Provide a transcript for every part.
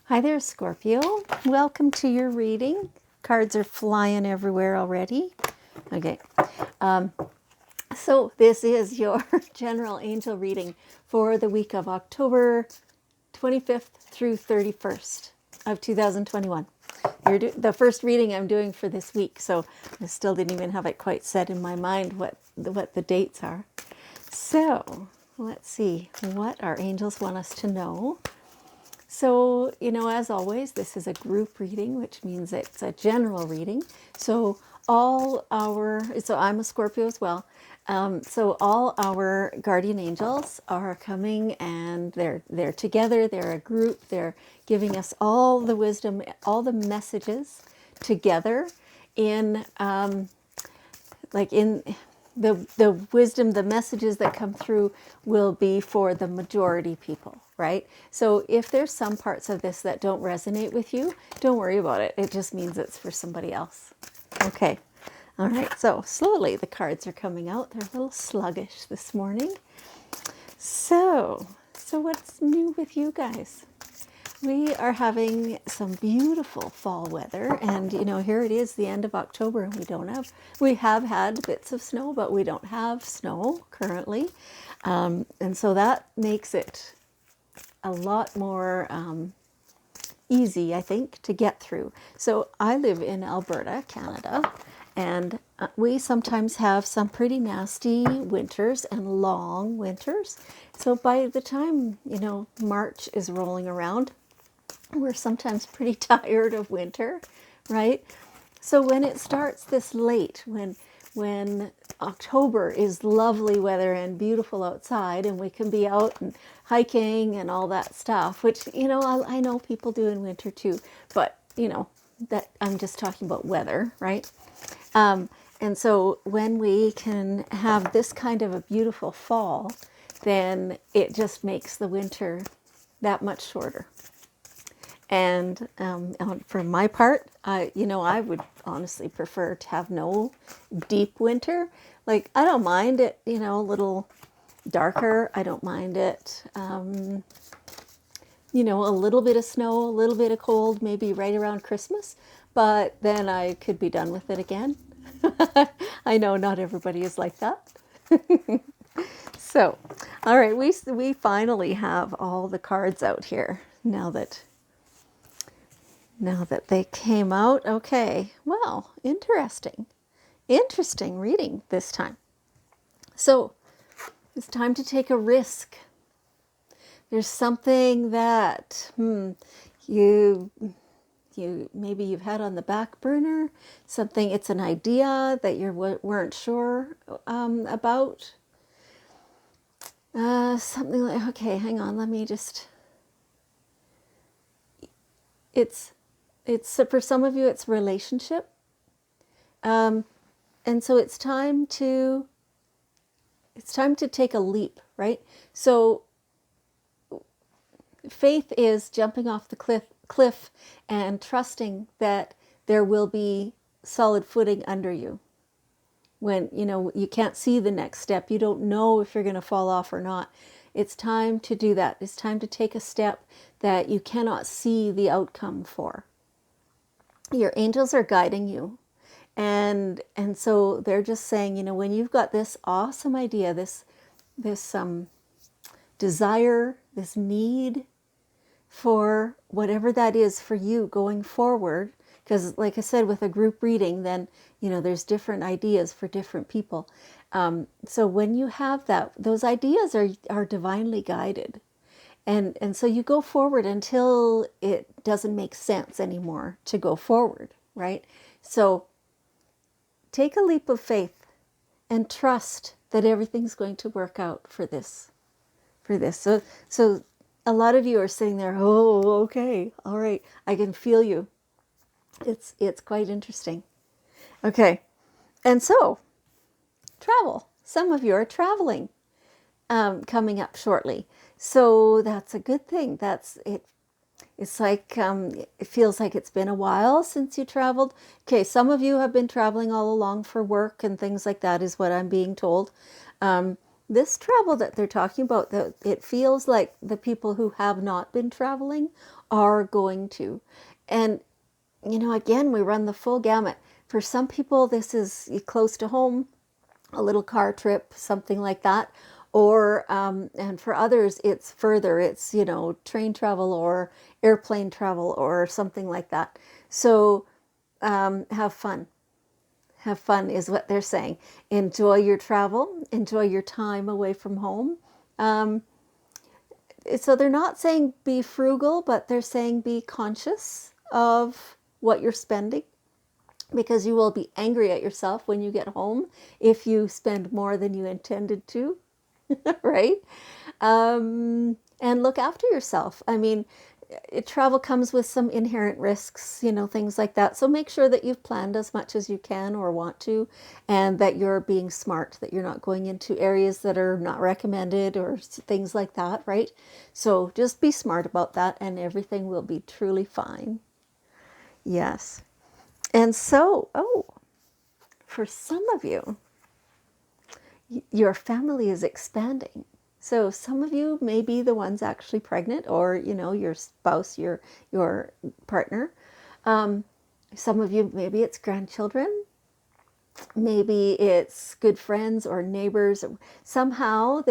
Hi there, Scorpio. Welcome to your reading. Cards are flying everywhere already. Okay, so this is your general angel reading for the week of October 25th through 31st of 2021. The first reading I'm doing for this week, so I still didn't even have it quite set in my mind what the dates are. So let's see what our angels want us to know. So, as always, this is a group reading, which means it's a general reading. So I'm a Scorpio as well. So all our guardian angels are coming, and they're together. They're a group. They're giving us all the wisdom, all the messages together in in the wisdom, the messages that come through will be for the majority people, right? So if there's some parts of this that don't resonate with you, don't worry about it. It just means it's for somebody else. Okay. All right. So slowly the cards are coming out. They're a little sluggish this morning. So what's new with you guys? We are having some beautiful fall weather, and here it is, the end of October, and we have had bits of snow, but we don't have snow currently, and so that makes it a lot more easy, I think, to get through. So I live in Alberta, Canada, and we sometimes have some pretty nasty winters and long winters. So by the time March is rolling around, we're sometimes pretty tired of winter, right? So when it starts this late, when October is lovely weather and beautiful outside, and we can be out and hiking and all that stuff, which I know people do in winter too, but that I'm just talking about weather, right? And so when we can have this kind of a beautiful fall, then it just makes the winter that much shorter. And for my part, I would honestly prefer to have no deep winter. Like, I don't mind it, a little darker. I don't mind it, a little bit of snow, a little bit of cold, maybe right around Christmas. But then I could be done with it again. I know not everybody is like that. So, all right, we finally have all the cards out here now that they came out. Okay, well, interesting reading this time. So it's time to take a risk. There's something that you maybe you've had on the back burner, something, it's an idea that you weren't sure about. Something like, okay, hang on, let me just, it's for some of you, it's relationship. And so it's time to take a leap, right? So faith is jumping off the cliff and trusting that there will be solid footing under you. When you can't see the next step, you don't know if you're going to fall off or not. It's time to do that. It's time to take a step that you cannot see the outcome for. Your angels are guiding you. And so they're just saying, when you've got this awesome idea, this desire, this need for whatever that is for you going forward, because like I said, with a group reading, then there's different ideas for different people. So when you have that, those ideas are divinely guided. And so you go forward until it doesn't make sense anymore to go forward, right? So take a leap of faith and trust that everything's going to work out for this. So a lot of you are sitting there, oh, okay, all right, I can feel you. It's quite interesting. Okay, and so travel. Some of you are traveling coming up shortly. So that's a good thing. That's it. It's like, it feels like it's been a while since you traveled. Okay, some of you have been traveling all along for work and things like that, is what I'm being told. This travel that they're talking about, it feels like the people who have not been traveling are going to. And, again, we run the full gamut. For some people, this is close to home, a little car trip, something like that. Or, and for others, it's further. It's, train travel or airplane travel or something like that. So have fun. Have fun is what they're saying. Enjoy your travel. Enjoy your time away from home. So they're not saying be frugal, but they're saying be conscious of what you're spending, because you will be angry at yourself when you get home if you spend more than you intended to, right? And look after yourself. I mean, travel comes with some inherent risks, things like that. So make sure that you've planned as much as you can or want to, and that you're being smart, that you're not going into areas that are not recommended or things like that, right? So just be smart about that and everything will be truly fine. Yes. And so, for some of you, your family is expanding. So some of you may be the ones actually pregnant, or your spouse, your partner. Some of you, maybe it's grandchildren, maybe it's good friends or neighbors. Somehow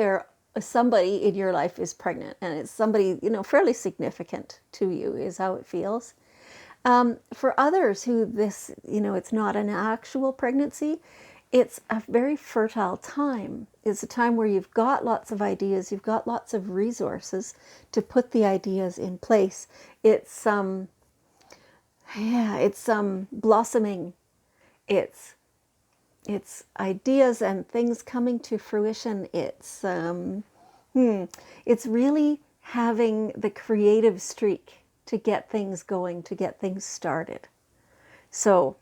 somebody in your life is pregnant, and it's somebody fairly significant to you, is how it feels. For others who this, it's not an actual pregnancy, it's a very fertile time. It's a time where you've got lots of ideas, you've got lots of resources to put the ideas in place. It's blossoming. It's ideas and things coming to fruition. It's really having the creative streak to get things going, to get things started. So,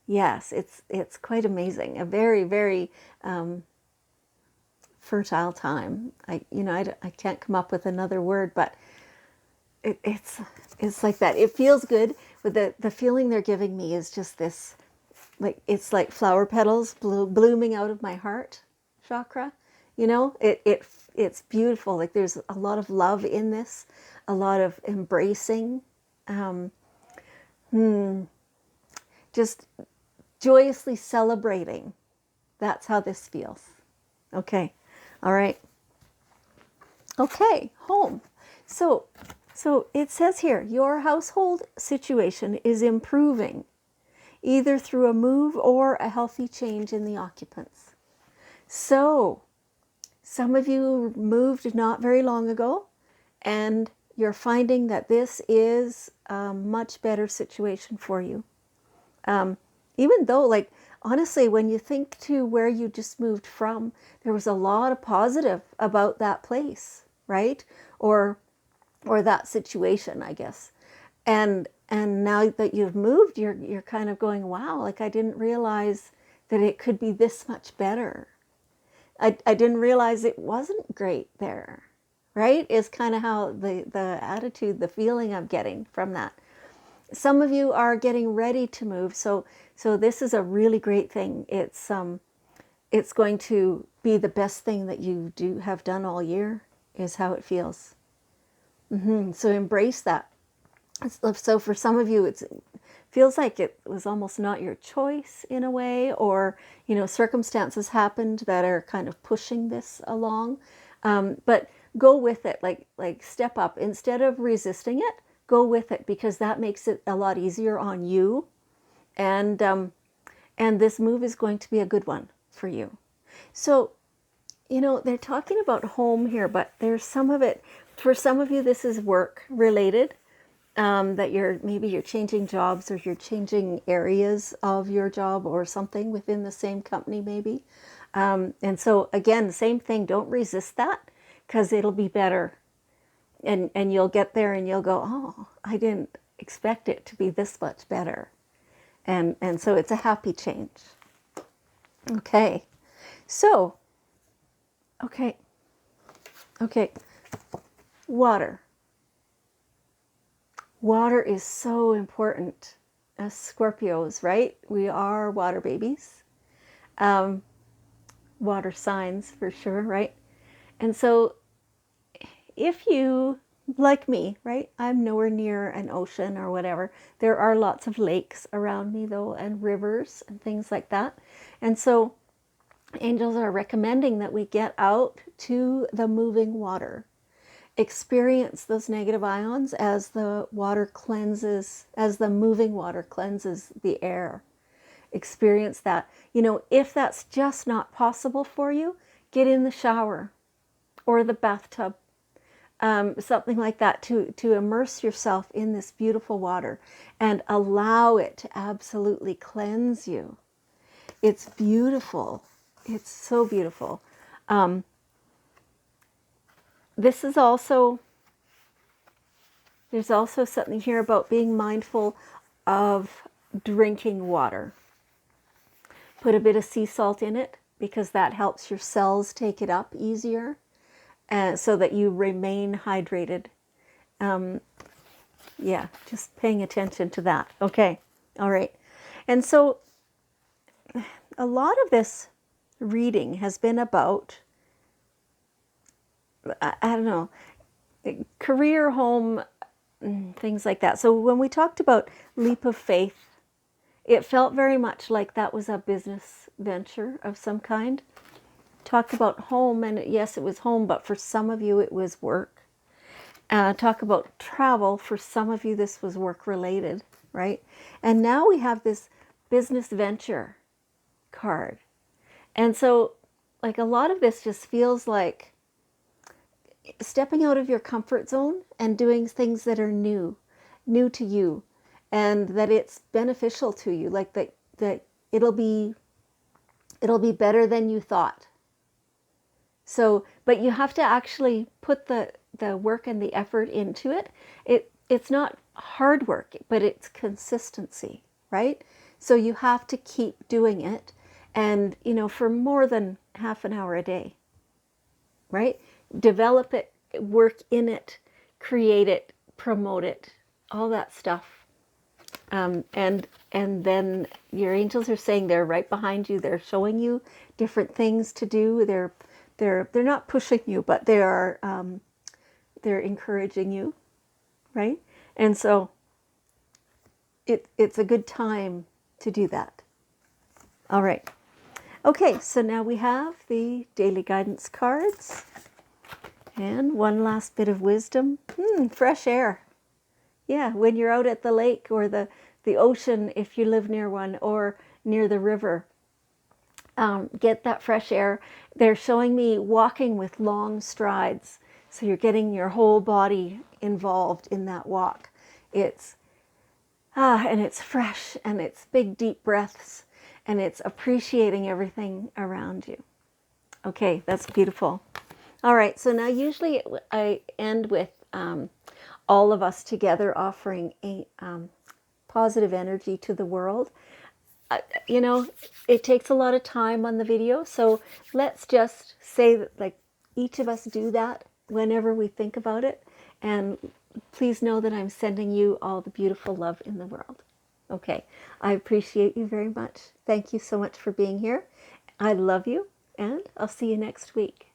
yes, it's quite amazing. A very, very fertile time. I can't come up with another word, but it's like that. It feels good. But the feeling they're giving me is just this, like it's like flower petals blooming out of my heart chakra. It's beautiful. Like there's a lot of love in this, a lot of embracing, just joyously celebrating. That's how this feels. Okay. All right. Okay. Home. So it says here, your household situation is improving, either through a move or a healthy change in the occupants. So some of you moved not very long ago, and you're finding that this is a much better situation for you. Even though, like, honestly, when you think to where you just moved from, there was a lot of positive about that place, right? Or that situation, I guess. And now that you've moved, you're kind of going, wow, like I didn't realize that it could be this much better. I didn't realize it wasn't great there, right? Is kind of how the attitude, the feeling I'm getting from that. Some of you are getting ready to move, so this is a really great thing. It's going to be the best thing that you have done all year, is how it feels. So embrace that. So for some of you, it feels like it was almost not your choice in a way, or circumstances happened that are kind of pushing this along. But go with it, like step up instead of resisting it. Go with it, because that makes it a lot easier on you, and this move is going to be a good one for you. So, they're talking about home here, but there's some of it. For some of you, this is work related. That maybe you're changing jobs, or you're changing areas of your job or something within the same company maybe. And so again, the same thing, don't resist that, because it'll be better. And you'll get there and you'll go, oh, I didn't expect it to be this much better. And so it's a happy change. Okay. So, okay. Water. Water is so important. As Scorpios, right? We are water babies. Water signs for sure, right? And so if you like me, right? I'm nowhere near an ocean or whatever. There are lots of lakes around me, though, and rivers and things like that. And so angels are recommending that we get out to the moving water, experience those negative ions as the water cleanses, as the moving water cleanses the air. Experience that. You know, if that's just not possible for you, get in the shower or the bathtub, something like that, to immerse yourself in this beautiful water and allow it to absolutely cleanse you. It's beautiful. It's so beautiful. This is also, there's also something here about being mindful of drinking water. Put a bit of sea salt in it because that helps your cells take it up easier, so that you remain hydrated. Yeah, just paying attention to that. Okay, all right. And so a lot of this reading has been about, I don't know, career, home, things like that. So when we talked about leap of faith, it felt very much like that was a business venture of some kind. Talked about home, and yes, it was home, but for some of you it was work. Talk about travel, for some of you this was work related, right? And now we have this business venture card. And so, like, a lot of this just feels like stepping out of your comfort zone and doing things that are new to you, and that it's beneficial to you, like that it'll be better than you thought. So, but you have to actually put the work and the effort into it. It's not hard work, but it's consistency, right? So you have to keep doing it, and for more than half an hour a day, right? Develop it, work in it, create it, promote it, all that stuff. And then your angels are saying they're right behind you. They're showing you different things to do. They're not pushing you, but they're encouraging you, right? And so it's a good time to do that. All right. Okay, so now we have the daily guidance cards. And one last bit of wisdom. Fresh air. Yeah, when you're out at the lake or the ocean, if you live near one, or near the river, get that fresh air. They're showing me walking with long strides. So you're getting your whole body involved in that walk. And it's fresh, and it's big, deep breaths, and it's appreciating everything around you. Okay, that's beautiful. All right, so now usually I end with all of us together offering a positive energy to the world. It takes a lot of time on the video, so let's just say that, like, each of us do that whenever we think about it, and please know that I'm sending you all the beautiful love in the world. Okay, I appreciate you very much. Thank you so much for being here. I love you, and I'll see you next week.